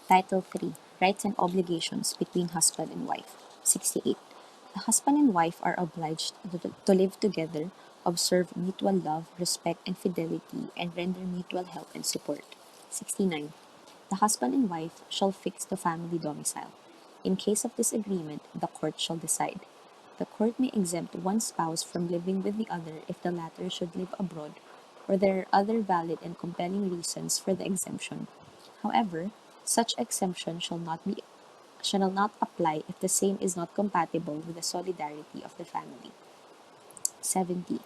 Title 3, Rights and Obligations between Husband and Wife. 68. The husband and wife are obliged to live together, observe mutual love, respect, and fidelity, and render mutual help and support. 69. The husband and wife shall fix the family domicile. In case of disagreement, the court shall decide. The court may exempt one spouse from living with the other if the latter should live abroad, or there are other valid and compelling reasons for the exemption. However, such exemption shall not apply if the same is not compatible with the solidarity of the family. 70.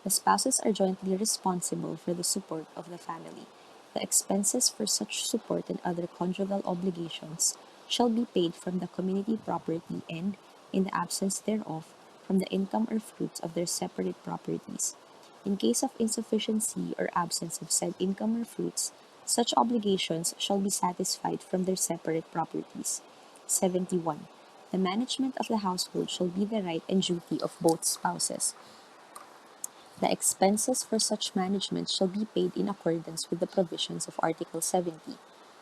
The spouses are jointly responsible for the support of the family. The expenses for such support and other conjugal obligations shall be paid from the community property and, in the absence thereof, from the income or fruits of their separate properties. In case of insufficiency or absence of said income or fruits, such obligations shall be satisfied from their separate properties. 71. The management of the household shall be the right and duty of both spouses. The expenses for such management shall be paid in accordance with the provisions of Article 70.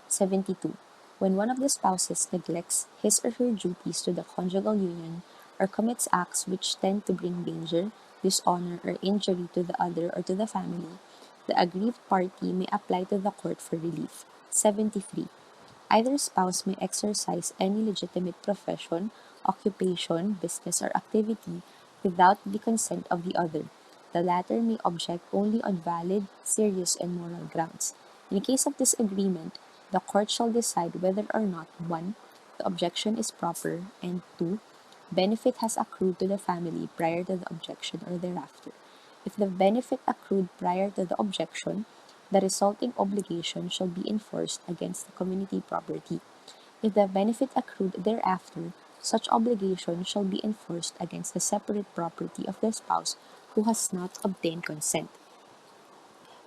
72. When one of the spouses neglects his or her duties to the conjugal union or commits acts which tend to bring danger, dishonor, or injury to the other or to the family, the aggrieved party may apply to the court for relief. 73. Either spouse may exercise any legitimate profession, occupation, business, or activity without the consent of the other. The latter may object only on valid, serious, and moral grounds. In case of disagreement, the court shall decide whether or not 1. The objection is proper, and 2. Benefit has accrued to the family prior to the objection or thereafter. If the benefit accrued prior to the objection, the resulting obligation shall be enforced against the community property. If the benefit accrued thereafter, such obligation shall be enforced against the separate property of the spouse who has not obtained consent.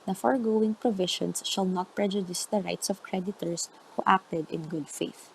The foregoing provisions shall not prejudice the rights of creditors who acted in good faith.